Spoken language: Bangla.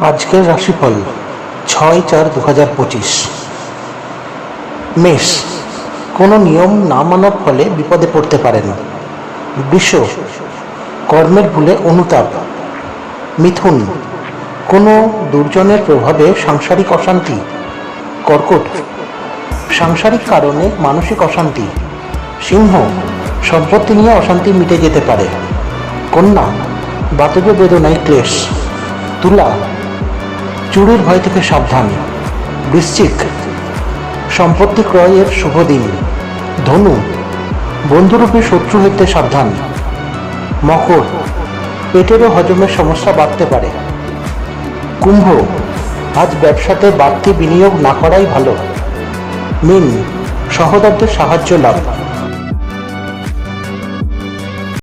আজকের রাশিফল 6/4/2025। মেষ, কোনো নিয়ম না মানার ফলে বিপদে পড়তে পারেন। বৃষ, কর্মের ভুলে অনুতাপ। মিথুন, কোনো দুর্জনের প্রভাবে সাংসারিক অশান্তি। কর্কট, সাংসারিক কারণে মানসিক অশান্তি। সিংহ, সম্পত্তি নিয়ে অশান্তি মিটে যেতে পারে। কন্যা, বাতজ বেদনায় ক্লেশ। তুলা, চুরির ভয় থেকে সাবধান। বৃশ্চিক, সম্পত্তি ক্রয়ের শুভ দিন। ধনু, বন্ধুরূপী শত্রু হইতে সাবধান। মকর, পেটেরও হজমের সমস্যা বাড়তে পারে। কুম্ভ, আজ ব্যবসাতে বাড়তি বিনিয়োগ না করাই ভালো। মীন, সহোদরদের সাহায্য লাভ।